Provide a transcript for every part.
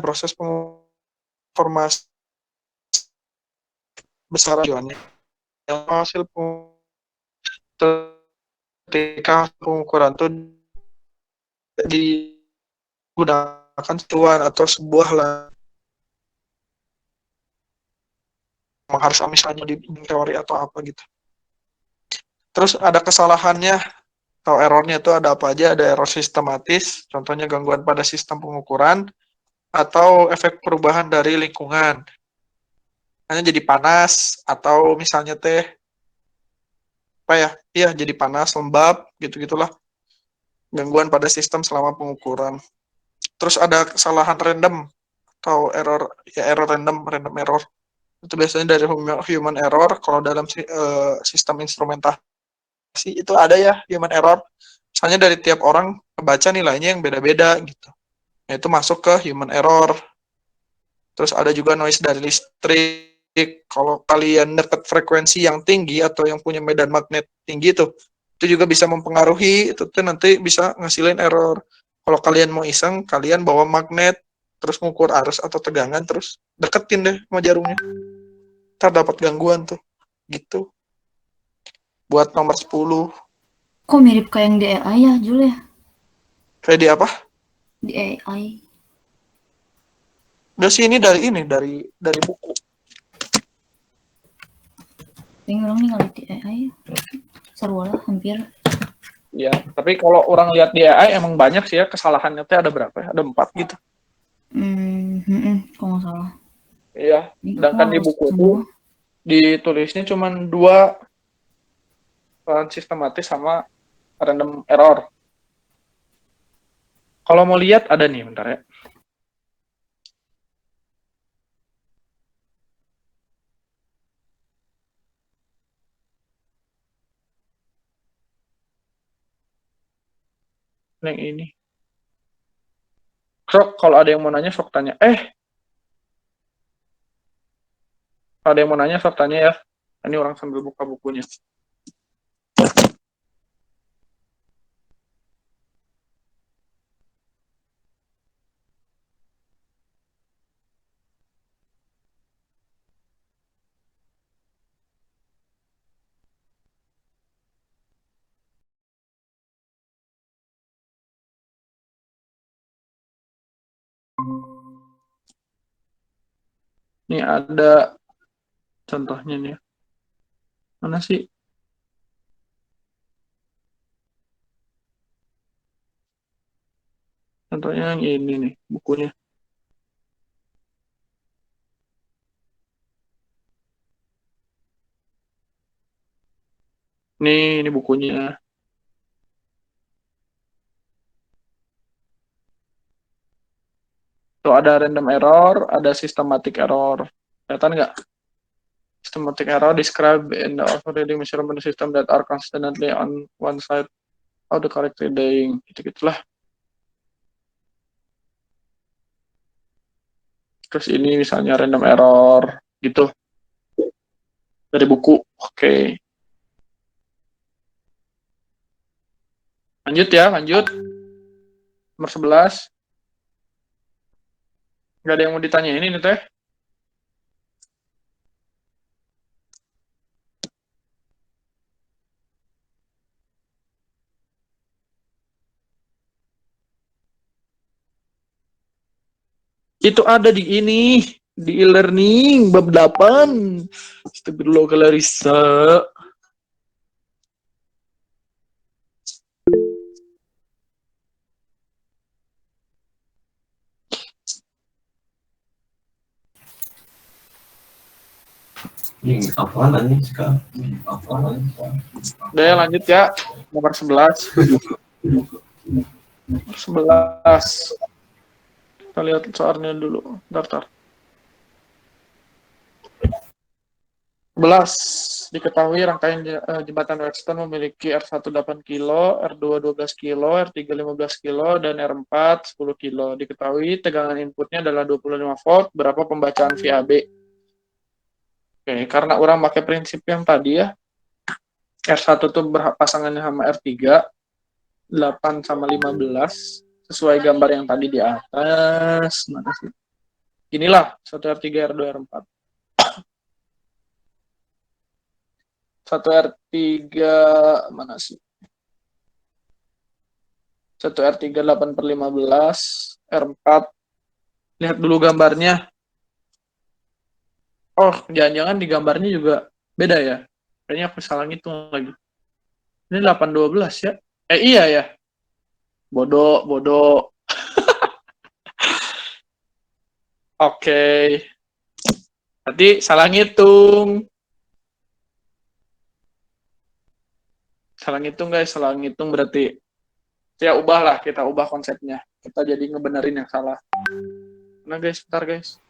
proses penginformasi besar tujuannya. Yang hasil ketika pengukuran itu digunakan tuan atau sebuah lah harus misalnya di teori atau apa gitu. Terus ada kesalahannya atau errornya itu ada apa aja? Ada error sistematis, contohnya gangguan pada sistem pengukuran atau efek perubahan dari lingkungan. Hanya jadi panas atau misalnya teh apa ya? Iya, jadi panas, lembab, gitu-gitulah. Gangguan pada sistem selama pengukuran. Terus ada kesalahan random atau error ya error random error. Itu biasanya dari human error. Kalau dalam sistem instrumentasi itu ada ya human error. Misalnya dari tiap orang kebaca nilainya yang beda-beda gitu. Nah, itu masuk ke human error. Terus ada juga noise dari listrik. Kalau kalian dekat frekuensi yang tinggi atau yang punya medan magnet tinggi itu juga bisa mempengaruhi. Itu tuh nanti bisa ngasilin error. Kalau kalian mau iseng, kalian bawa magnet, terus ngukur arus atau tegangan, terus deketin deh sama jarumnya. Ntar dapat gangguan tuh. Gitu. Buat nomor 10. Kok mirip kayak yang di AI ya, Jul ya? Kayak di apa? Di AI. Udah sih ini dari buku. Yang orang nih kali di AI ya. Seru lah, hampir. Ya, tapi kalau orang lihat di AI emang banyak sih ya kesalahannya teh ada berapa ya? Ada 4 gitu. Kalau nggak salah. Iya, Ini aku sedangkan di harus buku itu semua. ditulisnya cuma 2 sistematis sama random error. Kalau mau lihat ada nih, bentar ya. Yang ini. Sok, kalau ada yang mau nanya, sok tanya. Kalau ada yang mau nanya, sok tanya ya. Ini orang sambil buka bukunya. Ini ada contohnya nih. Mana sih? Contohnya yang ini nih, bukunya. Ini bukunya. Tuh ada random error, ada systematic error. Kelihatan nggak? Systematic error described in the overriding measurement system that are constantly on one side of the correct reading. Gitu-gitulah. Terus ini misalnya random error gitu dari buku. Oke. Lanjut ya, lanjut. Nomor 11. Nggak ada yang mau ditanyain ini teh. Itu ada di ini, di e-learning bab 8. Astagfirullah Clarissa. Ini apa nih sekarang? Apa nih? Udah ya, lanjut ya. Nomor 11. Nomor 11. Kita lihat soalnya dulu. Bentar. 11. Diketahui rangkaian jembatan Whetstone memiliki R1 8 kilo, R2 12 kilo, R3 15 kilo, dan R4 10 kilo. Diketahui tegangan inputnya adalah 25 volt. Berapa pembacaan VAB? Oke, karena orang pakai prinsip yang tadi ya, R1 tuh pasangannya sama R3, 8 sama 15. sesuai gambar yang tadi di atas. Mana sih? Inilah 1R3, R2, R4. 1R3 mana sih? 1R3 8/15, R4. Lihat dulu gambarnya. Oh, jangan-jangan di gambarnya juga beda ya. Kayaknya aku salah ngitung lagi. Ini 8/12 ya? Iya ya. Bodoh, bodoh. Oke. Berarti salah ngitung. Salah ngitung guys, salah ngitung berarti. Ya ubahlah, kita ubah konsepnya. Kita jadi ngebenerin yang salah. Nah guys, bentar guys.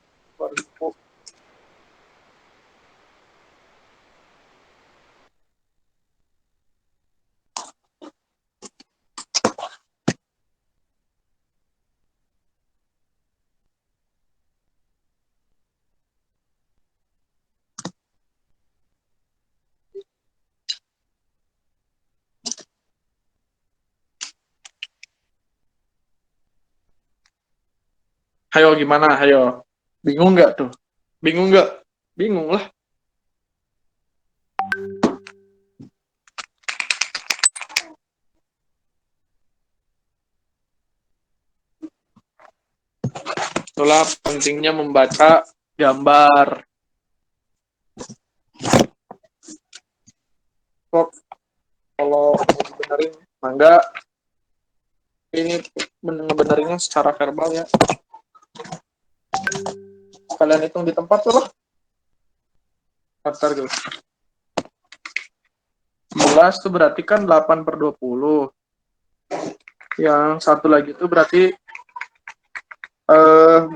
Hayo gimana? Hayo. Bingung nggak tuh? Bingung nggak? Bingung lah. Itulah pentingnya membaca gambar. Kok kalau benerin mangga ini ngebenerinnya secara verbal ya. Kalian hitung di tempat tuh lah. Bentar guys. 11 tuh berarti kan 8/20. Yang satu lagi tuh berarti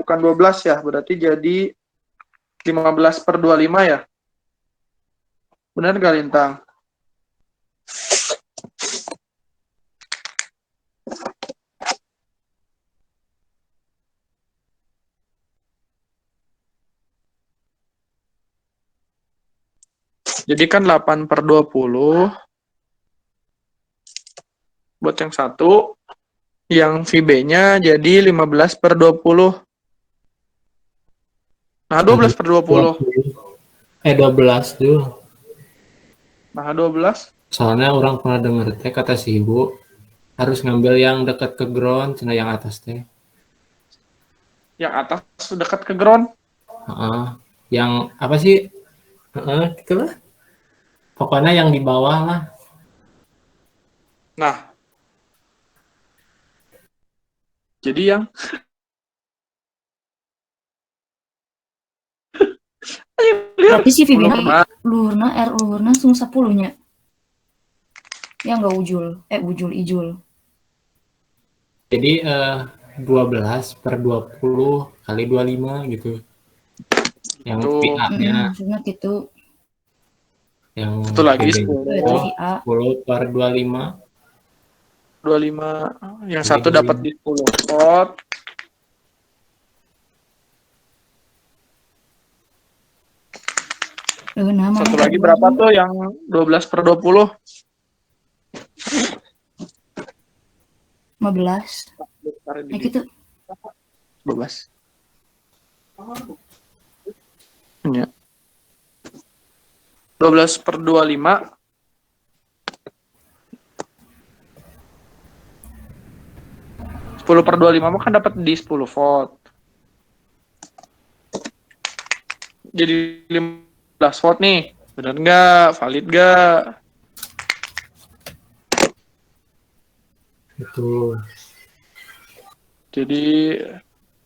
bukan 12 ya, berarti jadi 15/25 ya. Benar gak Lintang? Jadi kan 8/20 buat yang satu, yang VB-nya jadi 15/20. Nah, 12/20. 12 tuh. Nah, 12. Soalnya orang pernah denger teh kata si ibu harus ngambil yang dekat ke ground, cina yang atas teh. Yang atas dekat ke ground. Yang apa sih? Gitulah. Pokoknya yang di bawah lah. Nah, jadi yang Berarti si belum Vibina pernah. luhurna sung 10-nya. Ya enggak ujul. Ujul ijul. Jadi 12/20 kali 25 gitu. Yang Tuh. VA-nya. Maksudnya gitu. Yang Satu lagi Itu 10. 10/25. 25. Yang Jadi satu dapat di 10 volt. Satu lagi berapa tuh yang 12/20? 15. Ya gitu. 12. Ya. 12/25. 10/25 mah kan dapat di 10 volt. Jadi 15 volt nih. Benar nggak? Valid nggak? Betul. Jadi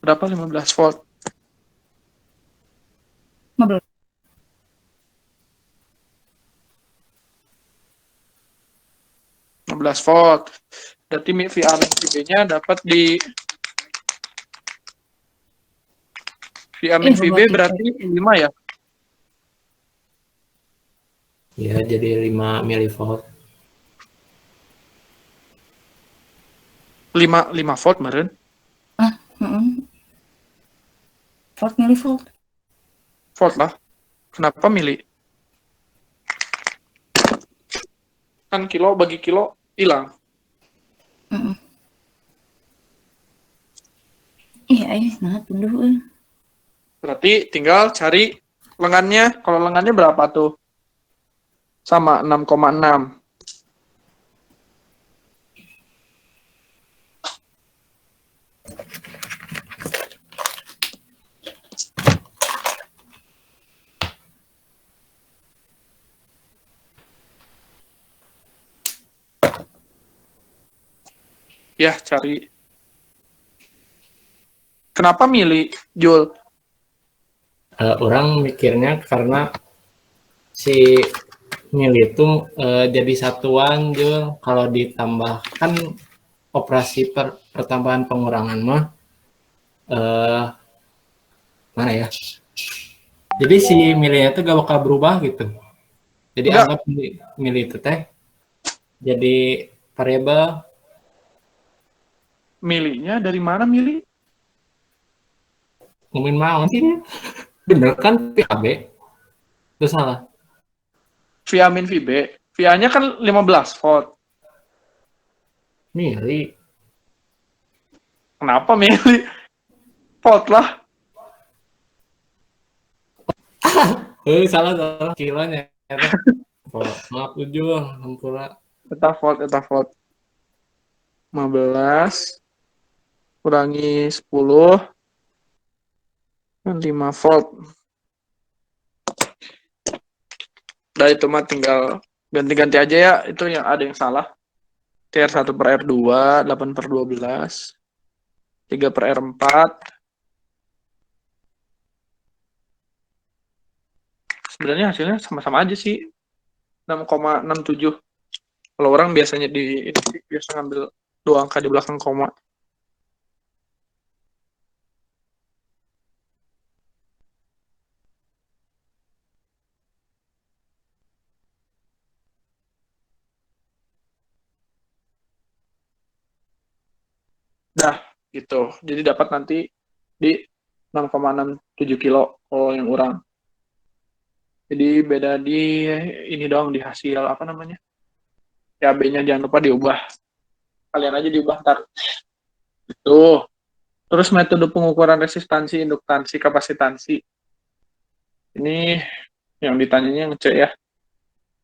berapa 15 volt? 15. 15 volt. Berarti VA min VB-nya dapat di VA min VB berarti 5 ya? Ya, jadi 5 milivolt. 5 volt meren. Volt milivolt. Volt lah. Kenapa mili? Kan kilo bagi kilo hilang. nah tunduh Berarti tinggal cari lengannya. Kalau lengannya berapa tuh? Sama 6,6. Ya, cari. Kenapa milih Jul? Orang mikirnya karena si mil itu jadi satuan Jul, kalau ditambahkan operasi pertambahan pengurangan mah eh, mana ya, jadi si milnya itu gak bakal berubah gitu, jadi Enggak, anggap mil itu teh jadi variabel. milihnya dari mana milih? Ngomongin mau sih ya, bener kan PHB itu salah. Via min VB. Via-nya kan 15 volt. Mili Kenapa milih volt lah? salah kilonya ya, oh, maaf Jul hampura. Eta volt. 15 kurangi 10 kan 5 volt. Nah itu mah tinggal ganti-ganti aja ya. Itu yang ada yang salah. TR1 per R2, 8 per 12, 3 per R4. Sebenarnya hasilnya sama-sama aja sih. 6,67. Kalau orang biasanya biasa ngambil dua angka di belakang koma. Dah, gitu. Jadi dapat nanti di 6,67 kilo kalau yang orang. Jadi beda di ini doang di hasil apa namanya? CAB-nya jangan lupa diubah. Kalian aja diubah ntar. Tuh. Terus metode pengukuran resistansi, induktansi, kapasitansi. Ini yang ditanyanya yang C ya.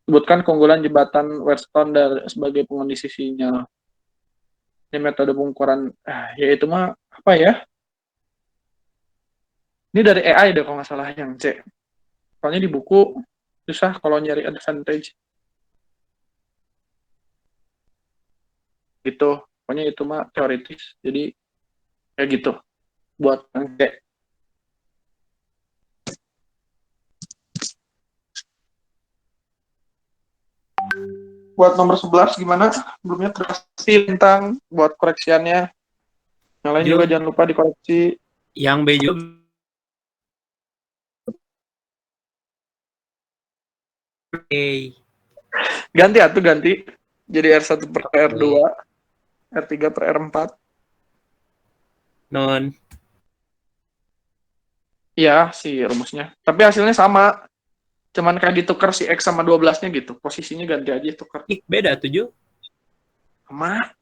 Sebutkan keunggulan jembatan Wheatstone sebagai pengondisi sinyal. Ini metode pengukuran, yaitu mah apa ya? Ini dari AI deh kalau nggak salah yang C. Soalnya di buku susah kalau nyari advantage gitu. Pokoknya itu mah teoritis. Jadi kayak gitu buat yang C. Buat nomor 11 gimana? Belumnya terkasih tentang buat koreksiannya. Yang lain juga Jul, jangan lupa dikoreksi. yang B juga A. Ganti atuh ganti. Jadi R1 per R2, R3 per R4. Non. Iya sih rumusnya. Tapi hasilnya sama. Cuman kayak ditukar si X sama 12-nya gitu. Posisinya ganti aja tukar. Ih, beda 7. Sama.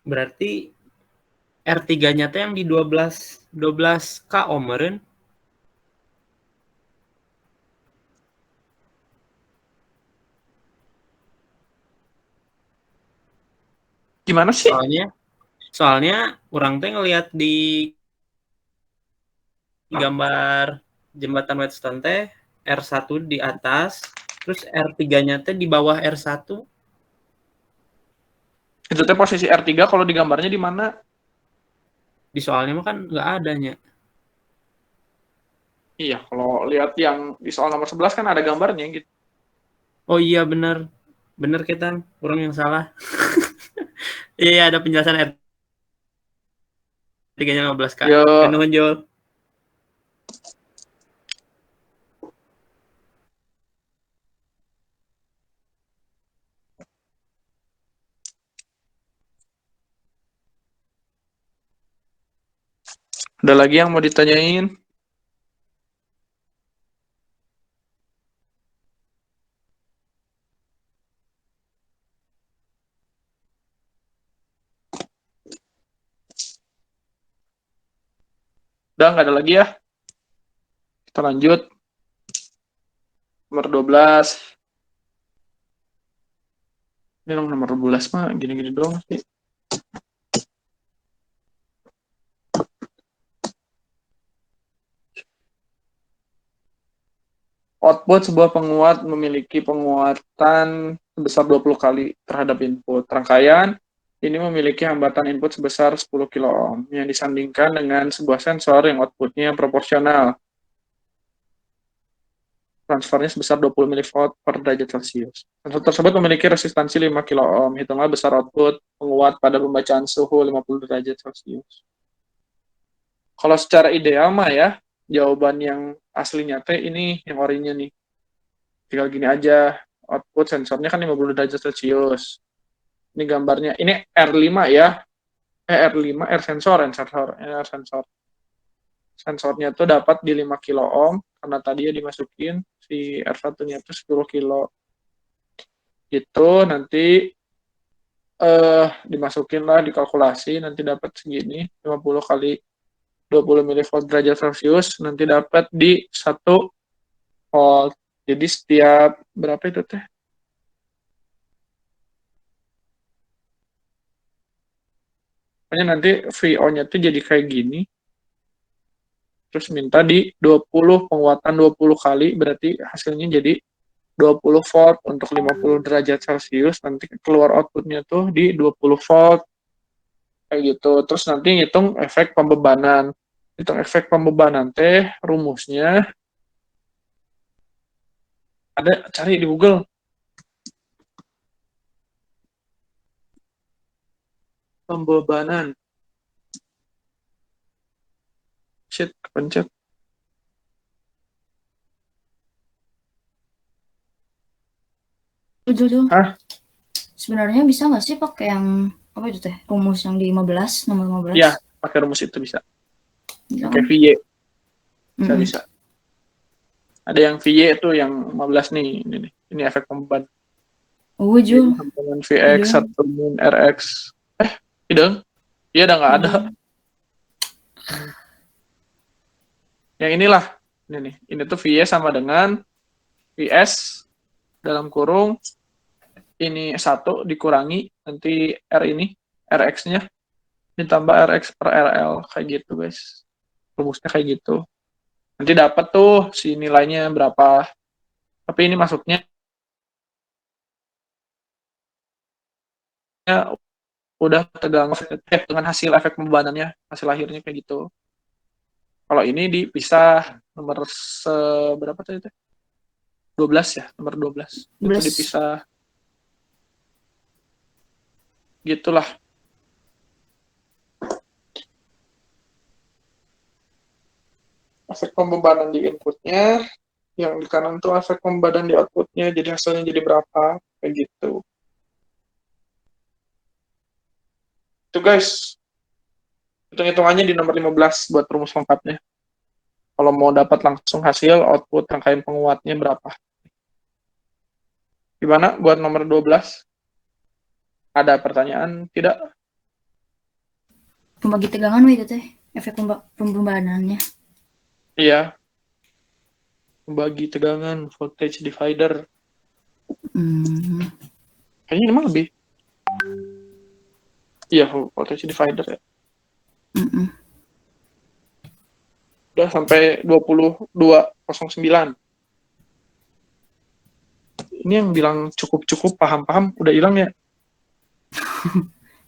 Berarti R3-nya teh yang di 12 K omeren. Gimana sih? Soalnya orang teh ngelihat di gambar jembatan Whetstone teh R1 di atas, terus R3-nya teh di bawah R1. Itu teh posisi R3 kalau di gambarnya di mana? Di soalnya mah kan nggak adanya. Iya, kalau lihat yang di soal nomor 11 kan ada gambarnya gitu. Oh iya bener. Bener kita, orang yang salah. Iya, ada penjelasan R3-nya 15 K. Ya, Nuhun Jul. ada lagi yang mau ditanyain? Udah nggak ada lagi ya. Kita lanjut. Nomor 12. Ini nomor 12 mah gini-gini doang sih. Output sebuah penguat memiliki penguatan sebesar 20 kali terhadap input. Rangkaian ini memiliki hambatan input sebesar 10 kilo ohm yang disandingkan dengan sebuah sensor yang outputnya proporsional. Transfernya sebesar 20 mV per derajat Celcius. Sensor tersebut memiliki resistansi 5 kilo ohm. Hitunglah besar output penguat pada pembacaan suhu 50 derajat Celcius. Kalau secara ideal mah ya, jawaban yang aslinya teh ini yang orinya nih. Tinggal gini aja, output sensornya kan 50 derajat Celcius. Ini gambarnya, ini R5 ya. R5, R sensor. Sensornya tuh dapat di 5 kilo ohm, karena tadi ya dimasukin, si R1-nya itu 10 kilo. Gitu, nanti dimasukin lah, dikalkulasi, nanti dapat segini, 50 kali 20 mV derajat Celcius, nanti dapat di 1 volt. Jadi setiap berapa itu teh? Pokoknya nanti VO-nya tuh jadi kayak gini. Terus minta di 20, penguatan 20 kali, berarti hasilnya jadi 20 volt untuk 50 derajat Celcius. Nanti keluar outputnya tuh di 20 volt. Kayak gitu. Terus nanti ngitung efek pembebanan. Hitung efek pembebanan teh, rumusnya ada, cari di Google. Pembebanan. Shit, kepencet. Jul. Hah? Sebenarnya bisa nggak sih pakai yang apa itu teh? Rumus yang di 15, nomor 15? Ya, pakai rumus itu bisa. Bisa Pakai kan? VY. Mm-mm. Bisa. Ada yang VY itu yang 15 nih. Ini nih. Ini efek pembeban. Oh, Jul. Dengan VX, Iya. 1 min, RX. Tidak. Iya udah nggak ada. Yang inilah. Ini nih. Ini tuh VY sama dengan VS dalam kurung ini 1 dikurangi nanti R ini, RX-nya ditambah RX per RL. Kayak gitu guys. Rumusnya kayak gitu. Nanti dapat tuh si nilainya berapa. Tapi ini masuknya udah tegang dengan hasil efek pembebanannya, hasil akhirnya kayak gitu. Kalau ini dipisah nomor berapa tadi? 12 ya, nomor 12. Itu 12. dipisah. Gitulah. Efek pembebanan di inputnya, yang di kanan tuh efek pembebanan di outputnya, jadi hasilnya jadi berapa, kayak gitu. Itu guys, hitung-hitungannya di nomor 15 buat rumus lengkapnya. Kalau mau dapat langsung hasil output rangkaian penguatnya berapa. Gimana buat nomor 12? Ada pertanyaan? Tidak? Pembagi tegangan itu teh, efek pembebanannya. Iya. Membagi tegangan, voltage divider. Kayaknya ini mah lebih. Iya, voltage divider ya. Udah sampai 2209. Ini yang bilang cukup-cukup, paham-paham, udah hilang ya?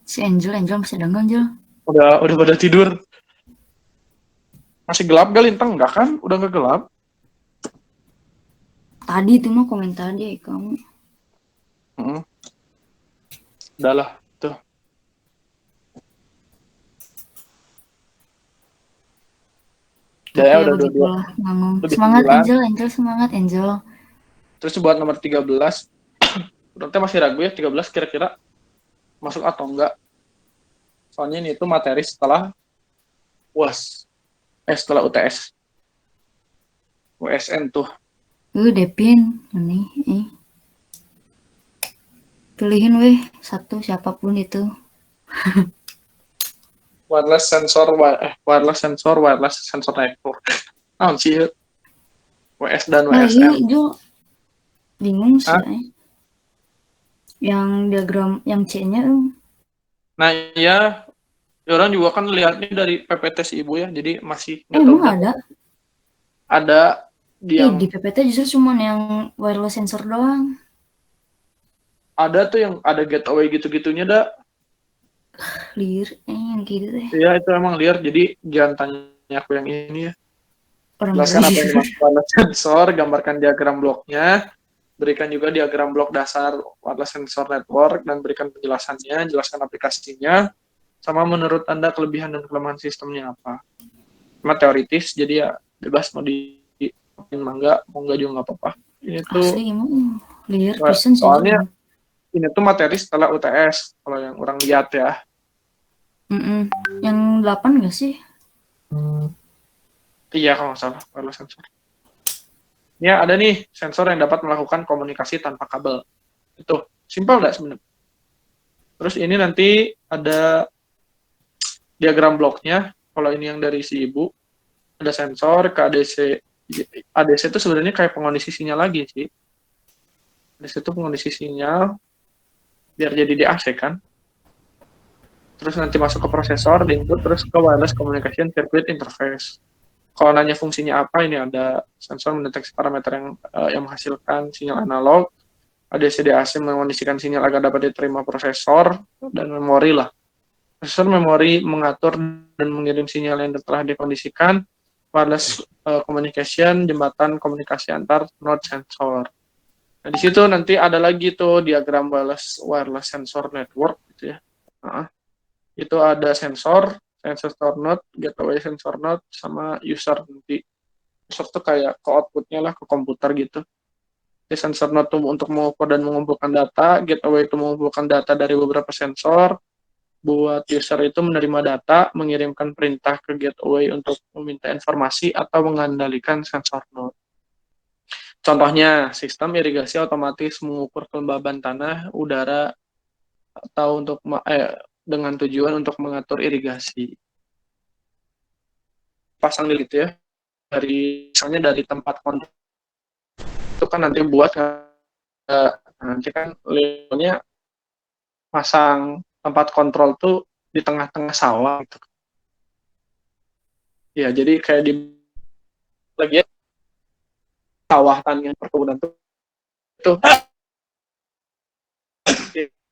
Si Angel masih ada nggak, Angel? Udah pada tidur. Masih gelap gak Lintang? Enggak kan? Udah nggak gelap? Tadi itu mah komentar aja kamu. Udahlah, tuh. Ya, udah dua. Semangat Angel, semangat Angel. Terus buat nomor 13, berarti masih ragu ya 13 kira-kira masuk atau enggak. Soalnya ini tuh materi setelah UAS. Setelah UTS. USN tuh. Depin, ini. Pilihin weh satu siapapun itu. wireless sensor network. Naon sih ieu? WS dan Nah, iya, WSN. Jul. Bingung sih. Hah? Yang diagram, yang C-nya, Nah, ya orang juga kan lihatnya dari PPT si ibu ya, jadi masih nggak tahu emang berapa. ada? Ada di Ih, yang di PPT justru cuma yang wireless sensor doang. ada tuh yang ada gateway gitu-gitunya dah. Clear, yang gitu deh. Iya itu emang liar, jadi jangan tanya aku yang ini ya. Orang Jelaskan apa yang liar. dimaksud wireless sensor, gambarkan diagram bloknya, berikan juga diagram blok dasar wireless sensor network, dan berikan penjelasannya, jelaskan aplikasinya, sama menurut Anda kelebihan dan kelemahan sistemnya apa. Cuma teoritis, jadi ya bebas mau di mangga, mau enggak juga nggak apa-apa. Ini tuh Asli emang liar pisan sih. soalnya ini tuh materi setelah UTS, kalau yang orang lihat ya. Mm-mm. Yang 8 gak sih? Iya kalau nggak salah, wireless sensor. Ya ada nih sensor yang dapat melakukan komunikasi tanpa kabel. Itu simpel nggak sebenarnya? Terus ini nanti ada diagram bloknya. Kalau ini yang dari si ibu, ada sensor ke ADC. ADC itu sebenarnya kayak pengondisi sinyal lagi sih. ADC itu pengondisi sinyal biar jadi DAC kan. Terus nanti masuk ke prosesor, di input, terus ke wireless communication circuit interface. Kalau nanya fungsinya apa, ini ada sensor mendeteksi parameter yang menghasilkan sinyal analog, ADC DAC mengondisikan sinyal agar dapat diterima prosesor, dan memori lah. Prosesor memori mengatur dan mengirim sinyal yang telah dikondisikan, wireless communication, jembatan komunikasi antar node sensor. Nah, di situ nanti ada lagi tuh diagram wireless sensor network gitu ya. Nah, itu ada sensor node, gateway sensor node, sama user nanti. User tuh kayak ke outputnya lah ke komputer gitu. Jadi sensor node tuh untuk mengukur dan mengumpulkan data, gateway itu mengumpulkan data dari beberapa sensor, buat user itu menerima data, mengirimkan perintah ke gateway untuk meminta informasi atau mengendalikan sensor node. Contohnya, sistem irigasi otomatis mengukur kelembaban tanah, udara, atau dengan tujuan untuk mengatur irigasi. Pasang di gitu ya, misalnya dari tempat kontrol itu kan nanti buat nanti kan levelnya pasang tempat kontrol tuh di tengah-tengah sawah gitu. Ya, jadi kayak di lagi ya, sawah tanian perkebunan itu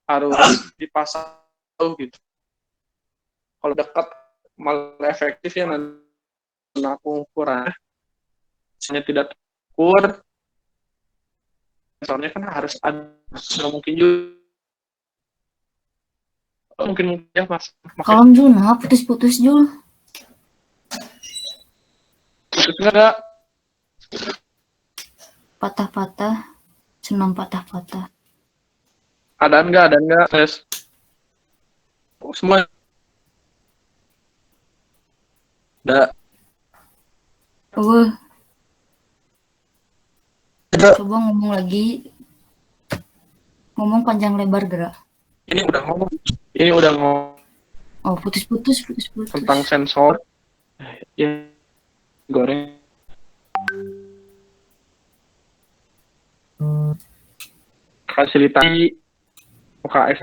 harus dipasang gitu. Kalau dekat malah efektif ya nanti aku ukuran. Misalnya tidak ukur, sensornya kan harus ada. Nggak mungkin juga. Mungkin ya mas. Kalem Jul, nah putus-putus Jul. Putusnya enggak. Patah-patah, senam patah-patah. Ada enggak, Yes. Semua ada. Coba ngomong lagi. Ngomong panjang lebar gerak. Ini udah ngomong Oh, putus-putus. tentang sensor. Ya, goreng. Fasilitasi UKF.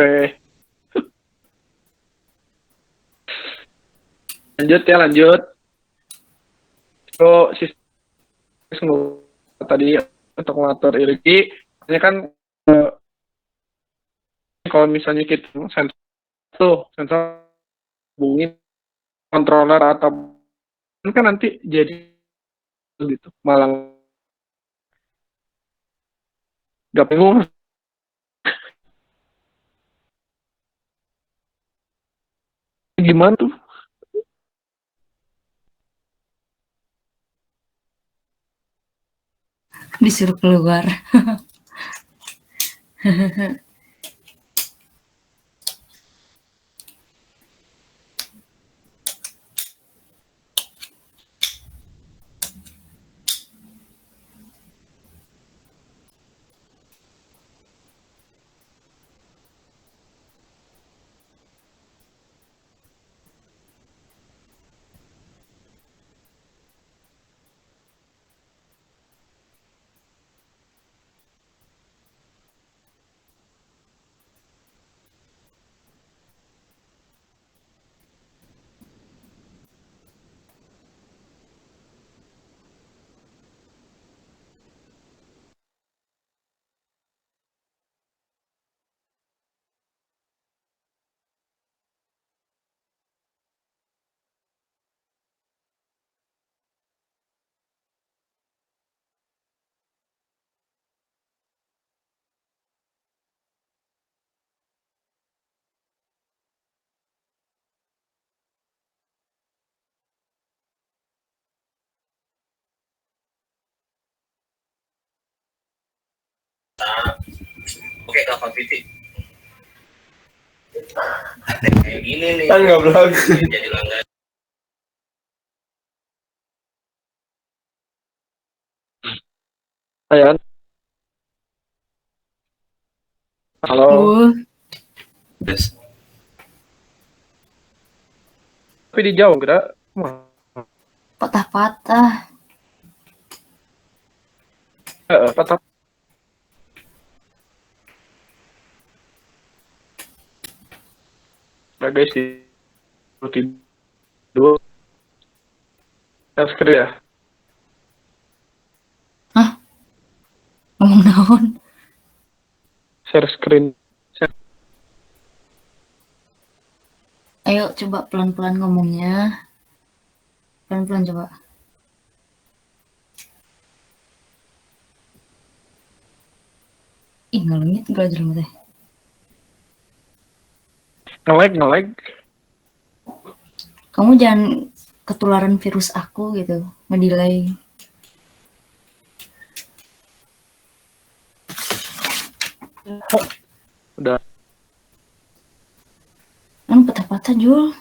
Lanjut. So, sistem tadi untuk mengatur irigi, hanya kan kalau misalnya kita sensor hubungin controller atau kan nanti jadi gitu, malah gak bingung. Gimana tuh? Disuruh keluar. Oke, Kakak Titik. Kayak gini nih. Kan nggak vlog. Jadi langganan. Ayan. Halo. Yes. Tapi di jauh gerak. Patah-patah. Patah. Nah guys, tidur. Screen ya. Ngomong naon? Share screen. Ayo coba pelan-pelan ngomongnya. Pelan-pelan coba. Ih, ngalungit gak jelas teh. Nge-lag. Kamu jangan ketularan virus aku gitu, ngedelay. Udah. Kan patah-patah Jul.